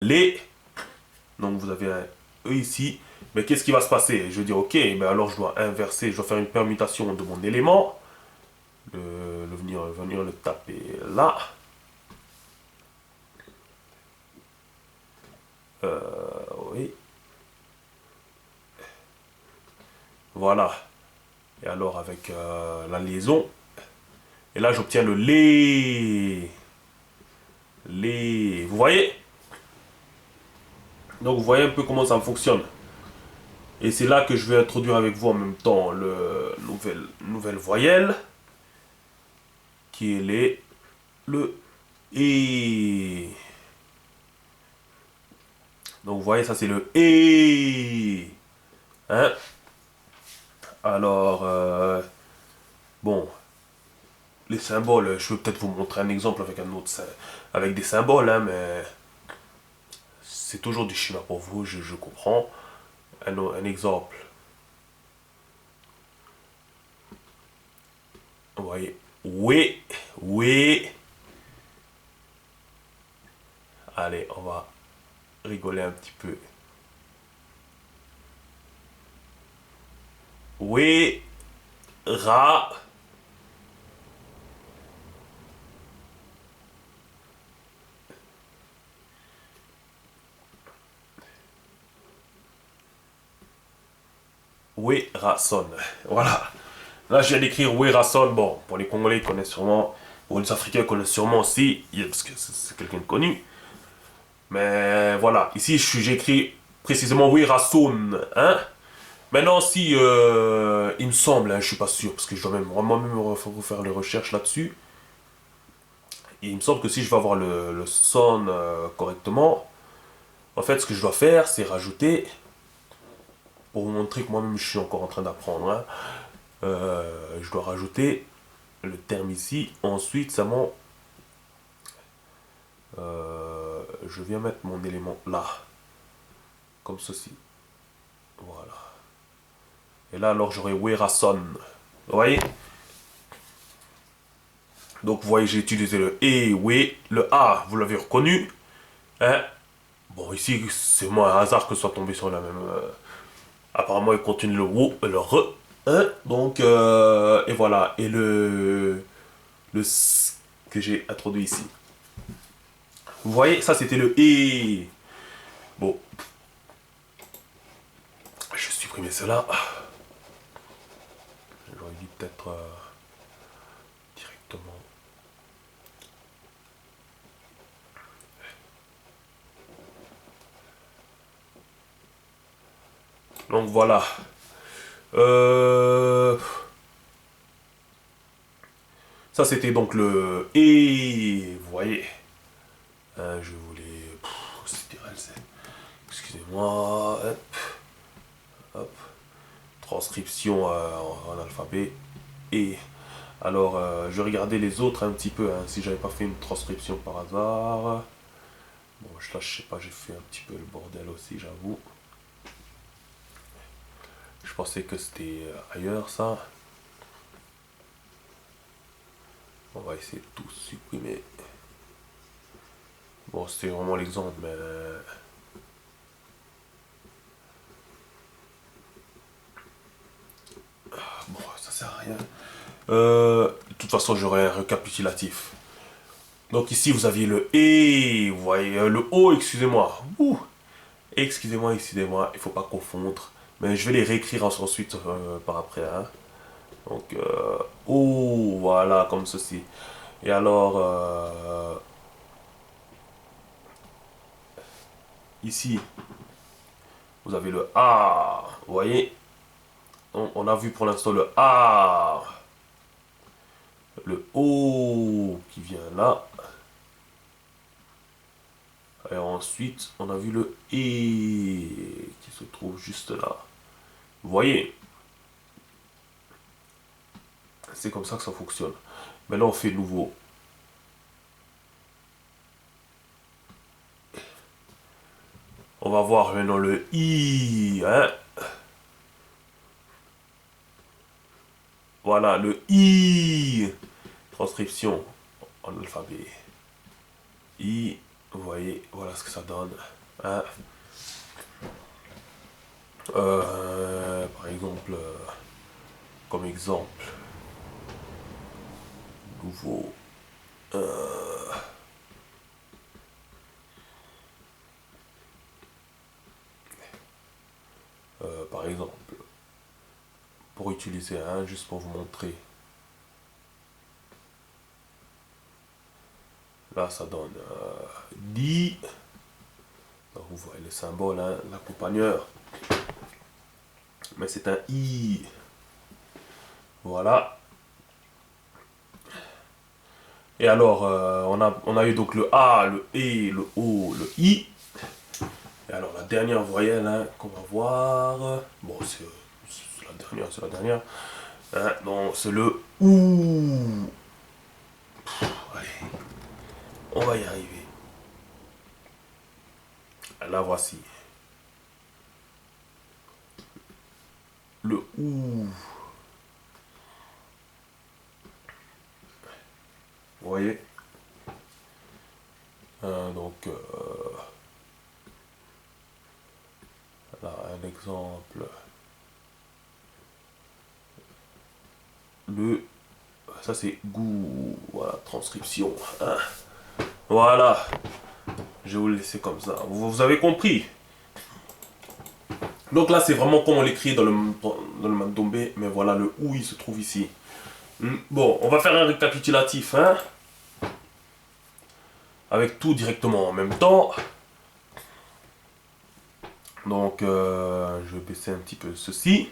les. Donc vous avez un E ici. Mais qu'est-ce qui va se passer? Je vais dire, ok, mais alors je dois inverser, je dois faire une permutation de mon élément. Venir le taper là. Oui. Voilà. Et alors avec la liaison. Et là j'obtiens le les. Les. Vous voyez? Donc vous voyez un peu comment ça fonctionne. Et c'est là que je vais introduire avec vous en même temps le nouvelle voyelle. Qui est le et. Donc vous voyez, ça c'est le et. Hein? Alors, bon, les symboles, je vais peut-être vous montrer un exemple avec un autre, avec des symboles, hein, mais c'est toujours du chinois pour vous, je comprends. Un exemple, vous voyez, oui, oui. Allez, on va rigoler un petit peu. Oui, ra. Oui, Rasson. Voilà. Là, je viens d'écrire Oui, Rasson. Bon, pour les Congolais, ils connaissent sûrement. Ou les Africains connaissent sûrement aussi, parce que c'est quelqu'un de connu. Mais voilà, ici j'écris précisément oui Rassoun, hein. Maintenant si il me semble, hein, je suis pas sûr parce que je dois même moi-même refaire les recherches là-dessus. Et il me semble que si je veux avoir le son correctement, en fait ce que je dois faire c'est rajouter, pour vous montrer que moi-même je suis encore en train d'apprendre, hein, je dois rajouter le terme ici. Ensuite je viens mettre mon élément là, comme ceci. Voilà. Et là, alors, j'aurai Werason. Vous voyez? Donc, vous voyez, j'ai utilisé le E, oui. Le A, vous l'avez reconnu. Hein? Bon, ici, c'est moi un hasard que ce soit tombé sur la même. Apparemment, il continue le WO et le RE. Hein? Donc, et voilà. Et le S que j'ai introduit ici. Vous voyez, ça, c'était le E. Bon, je vais supprimer cela. J'aurais dû peut-être directement. Donc, voilà. Euh, Ça, c'était donc le et. Vous voyez. Je voulais. Excusez-moi. Hop, hop. Transcription en alphabet. Et. Alors, je vais regarder les autres un petit peu, hein, si j'avais pas fait une transcription par hasard. Bon, là, je sais pas, j'ai fait un petit peu le bordel aussi, j'avoue. Je pensais que c'était ailleurs, ça. On va essayer de tout supprimer. Bon, c'était vraiment l'exemple, mais bon, ça sert à rien. De toute façon, j'aurai un récapitulatif. Donc ici, vous aviez le E, vous voyez, le O, excusez-moi. Excusez-moi, il faut pas confondre. Mais je vais les réécrire ensuite par après, hein. Donc, O, voilà, comme ceci. Et alors, ici, vous avez le A, vous voyez. On a vu pour l'instant le A, le O qui vient là. Et ensuite, on a vu le E qui se trouve juste là. Vous voyez, c'est comme ça que ça fonctionne. Maintenant, on fait nouveau. On va voir maintenant le I. Hein. Voilà, le I. Transcription en alphabet. I. Vous voyez, voilà ce que ça donne. Hein. Par exemple, comme exemple, nouveau. Par exemple, pour utiliser un, juste pour vous montrer. Là, ça donne 10. Donc, vous voyez le symbole, hein, l'accompagneur. Mais c'est un I. Voilà. Et alors, on a eu donc le A, le E, le O, le I. Et alors, la dernière voyelle hein, qu'on va voir. Bon, c'est la dernière. Hein, donc, c'est le OU. Allez, on va y arriver. La voici. Le OU. Vous voyez donc, là, un exemple. Ça c'est goût. Voilà, transcription. Hein. Voilà. Je vais vous le laisser comme ça. Vous avez compris. Donc là, c'est vraiment comme on l'écrit dans le mandombé. Mais voilà, le OU, il se trouve ici. Bon, on va faire un récapitulatif. Hein, avec tout directement en même temps. Donc, je vais baisser un petit peu ceci.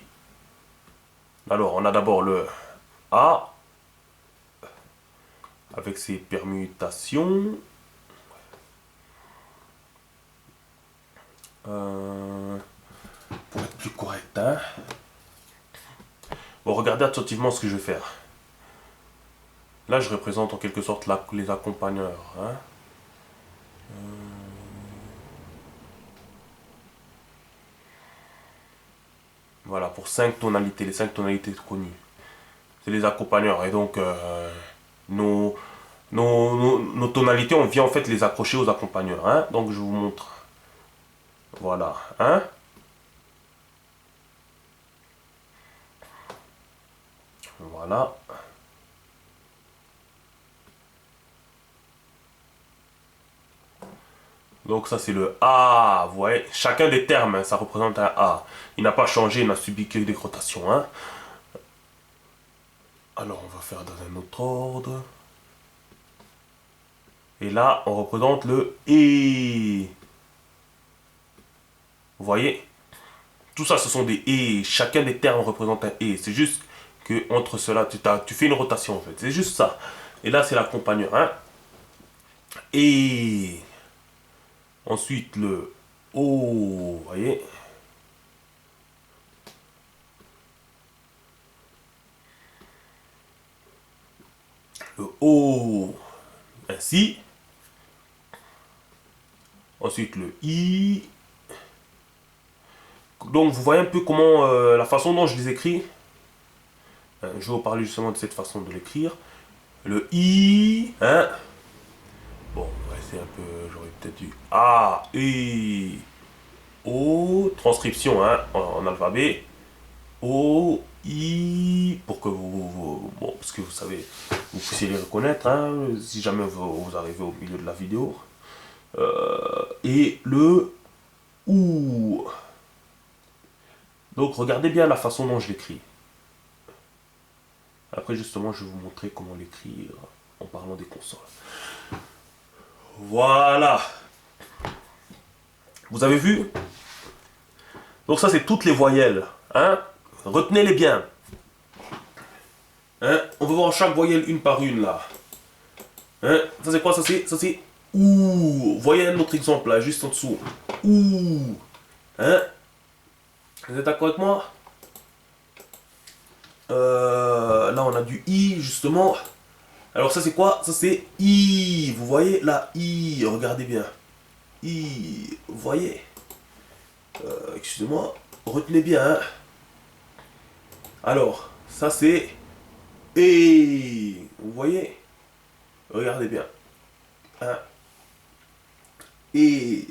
Alors, on a d'abord le A. Avec ses permutations. Pour être plus correct. Hein. Bon, regardez attentivement ce que je vais faire. Là, je représente en quelque sorte les accompagneurs. Hein. Voilà, pour 5 tonalités, les 5 tonalités connues. C'est les accompagneurs. Et donc, nos tonalités, on vient en fait les accrocher aux accompagneurs. Hein. Donc, je vous montre. Voilà. Hein. Voilà. Donc ça c'est le A, vous voyez, chacun des termes, hein, ça représente un A. Il n'a pas changé, il n'a subi que des rotations. Hein. Alors on va faire dans un autre ordre. Et là, on représente le E. Vous voyez, tout ça ce sont des E. Chacun des termes représente un E. C'est juste que entre cela, tu fais une rotation en fait. C'est juste ça. Et là c'est l'accompagneur. Hein. Et ensuite le O, vous voyez. Le O, ainsi. Ensuite le I. Donc vous voyez un peu comment, la façon dont je les écris. Je vais vous parler justement de cette façon de l'écrire. Le I, hein. Bon, ouais, c'est un peu, j'aurais peut-être dû A, I, O, transcription, hein, en alphabet. O, I, pour que bon, parce que vous savez, vous puissiez les reconnaître, hein, si jamais vous arrivez au milieu de la vidéo. Et le OU. Donc regardez bien la façon dont je l'écris. Après justement je vais vous montrer comment l'écrire en parlant des consoles. Voilà. Vous avez vu? Donc ça c'est toutes les voyelles. Hein? Retenez-les bien. Hein? On va voir chaque voyelle une par une là. Hein? Ça c'est quoi? Ça c'est OU. Voyez un autre exemple là, juste en dessous. OU. Hein? Vous êtes d'accord avec moi? Là on a du I justement. Alors ça c'est quoi? Ça c'est I. Vous voyez là I. Regardez bien. I. Vous voyez? Excusez-moi. Retenez bien. Hein. Alors ça c'est E. Vous voyez? Regardez bien. Hein. et.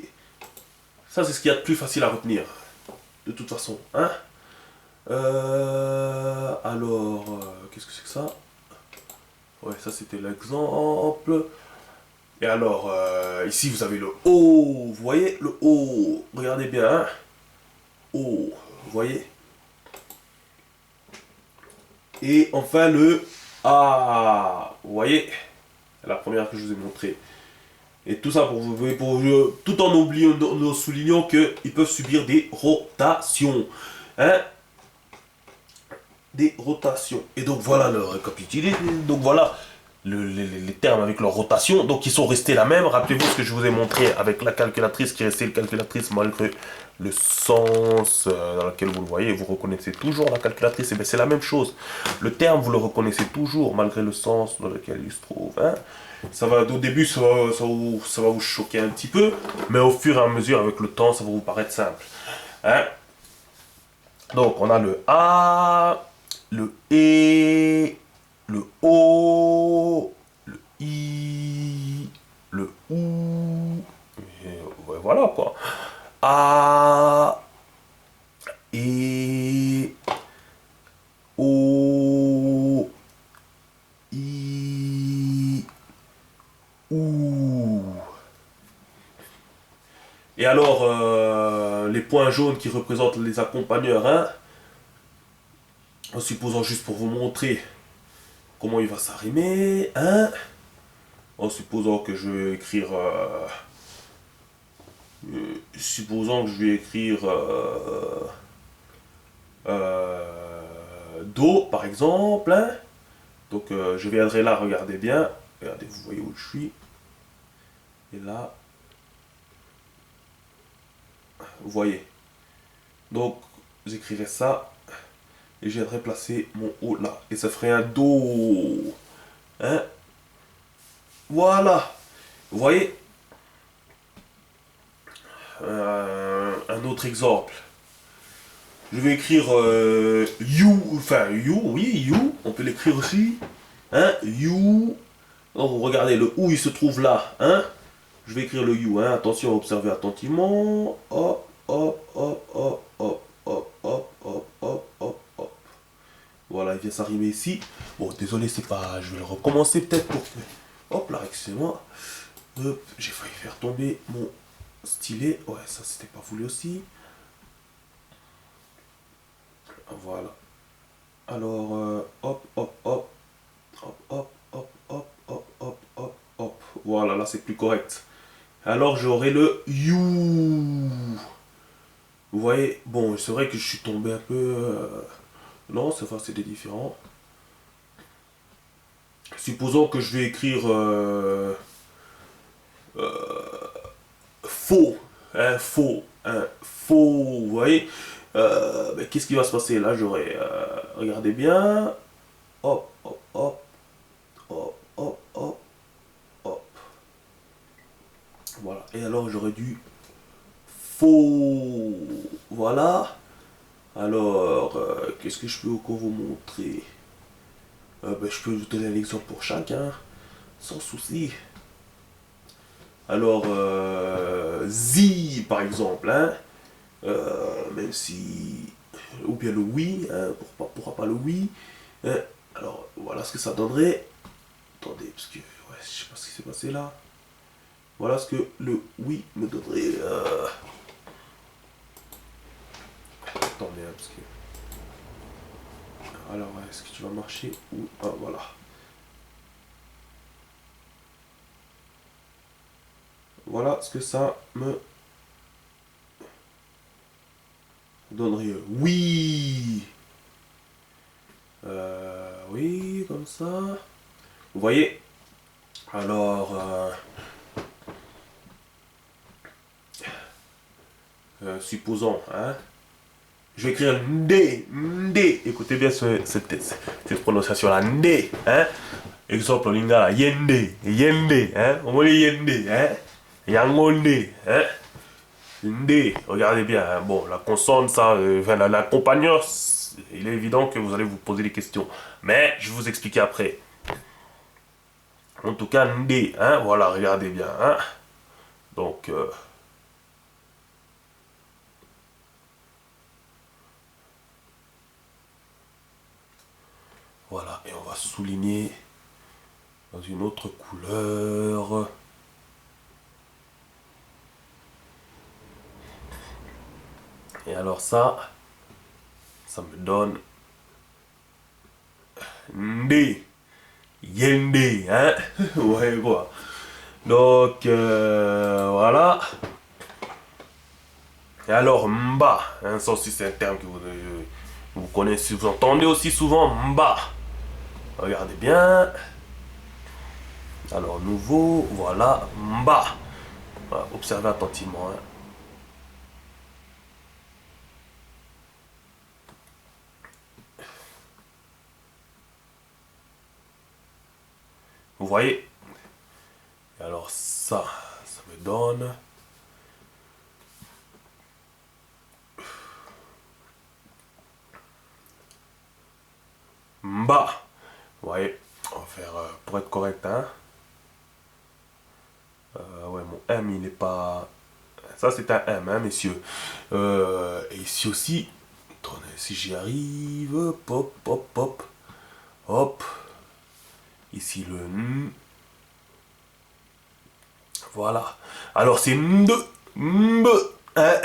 Ça, c'est ce qu'il y a de plus facile à retenir. De toute façon. Hein. Qu'est-ce que c'est que ça? Ouais, ça c'était l'exemple. Et alors, ici vous avez le O. Vous voyez le O. Regardez bien. Hein. O. Vous voyez. Et enfin le A. Vous voyez. La première que je vous ai montrée. Et tout ça tout en oubliant, en soulignant qu'ils peuvent subir des rotations. Hein? Des rotations. Et donc voilà le récapitulatif. Donc voilà les termes avec leur rotation. Donc ils sont restés la même. Rappelez-vous ce que je vous ai montré avec la calculatrice qui est restée la calculatrice malgré le sens dans lequel vous le voyez. Vous reconnaissez toujours la calculatrice. Et bien c'est la même chose. Le terme vous le reconnaissez toujours malgré le sens dans lequel il se trouve. Hein. Ça va, au début, ça va vous choquer un petit peu, mais au fur et à mesure, avec le temps, ça va vous paraître simple. Hein? Donc, on a le A, le E, le O, le I, le OU, et ouais, voilà quoi. A, E, O, I, OU. Et alors, les points jaunes qui représentent les accompagneurs, hein, en supposant juste pour vous montrer comment il va s'arrimer, hein, en supposant que je vais écrire, supposons que je vais écrire Do par exemple, hein, donc je viendrai là, regardez bien, regardez, vous voyez où je suis, et là, vous voyez, donc j'écrirai ça, et je viendrai placer mon O là, et ça ferait un Do, hein, voilà, vous voyez, un autre exemple, je vais écrire You, enfin You, oui, You, on peut l'écrire aussi, hein, You, donc regardez, le OU il se trouve là, hein, je vais écrire le You, hein, attention, observez attentivement, hop, hop, hop, hop, hop, hop, hop, hop, hop, hop, hop. Voilà, il vient s'arriver ici. Bon, désolé, c'est pas... Je vais le recommencer peut-être pour que... Hop là, excusez-moi. Hop, j'ai failli faire tomber mon stylet. Ouais, ça, c'était pas voulu aussi. Voilà. Alors, hop, hop, hop. Hop, hop, hop, hop, hop, hop, hop, hop. Voilà, là, c'est plus correct. Alors, j'aurai le You. Vous voyez, bon, c'est vrai que je suis tombé un peu... Non, ça va, c'est des différents. Supposons que je vais écrire faux, faux, vous voyez. Ben, qu'est-ce qui va se passer là? J'aurai, regardez bien, hop, hop, hop, hop, hop, hop, hop. Voilà. Et alors j'aurais dû faux, voilà. Alors, qu'est-ce que je peux encore vous montrer? Ben, je peux vous donner un exemple pour chacun, sans souci. Alors, Z par exemple, hein, même si. Ou bien le oui, hein, pourquoi pas le oui. Hein, alors, voilà ce que ça donnerait. Attendez, parce que. Ouais, je sais pas ce qui s'est passé là. Voilà ce que le oui me donnerait. Attendez, hein, parce que. Alors, est-ce que tu vas marcher ou. Ah, voilà. Voilà ce que ça me donnerait. Oui. Oui, comme ça. Vous voyez. Alors, supposons, hein. Je vais écrire Ndé, Ndé. Écoutez bien cette prononciation-là, Ndé, hein. Exemple en lingala, Yende, Yende, hein. On dit Yende, hein. Yangonde, hein. Ndé, regardez bien, hein. Bon, la consonne, ça, l'accompagnant, il est évident que vous allez vous poser des questions. Mais je vais vous expliquer après. En tout cas, Ndé, hein. Voilà, regardez bien, hein. Donc, voilà, et on va souligner dans une autre couleur. Et alors ça me donne Ndé, Yende, hein. Ouais, quoi. Donc, voilà. Et alors, Mba, hein, ça aussi c'est un terme que vous connaissez, vous entendez aussi souvent Mba. Regardez bien. Alors, nouveau, voilà, Mba. Voilà, observez attentivement. Hein. Vous voyez? Et alors, ça me donne. Mba. Vous voyez? On va faire pour être correct, hein. Ouais, mon M, il n'est pas... Ça, c'est un M, hein, messieurs. Et ici aussi, attendez, si j'y arrive, hop, hop, hop, hop. Ici, le N. Voilà. Alors, c'est Mbe, Mbe, hein.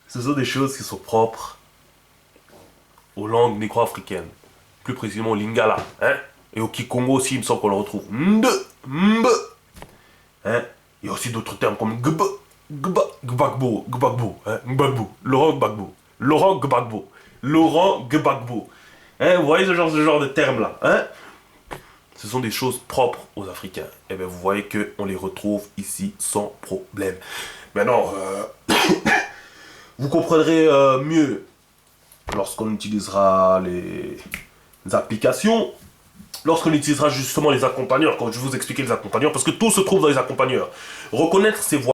Ce sont des choses qui sont propres aux langues négro-africaines. Plus précisément au Lingala, hein. Et au Kikongo aussi, il me semble qu'on le retrouve. Mbe, Mbe. Hein? Il y a aussi d'autres termes comme Gba, Gba, Gbagbo, Gbagbo, hein? Gbagbo, Laurent Gbagbo, Laurent Gbagbo, Laurent Gbagbo. Hein? Vous voyez ce genre de termes-là, hein? Ce sont des choses propres aux Africains. Et bien vous voyez qu'on les retrouve ici sans problème. Maintenant, vous comprendrez mieux lorsqu'on utilisera les applications. Lorsqu'on utilisera justement les accompagneurs, quand je vais vous expliquer les accompagneurs, parce que tout se trouve dans les accompagneurs. Reconnaître ces voix.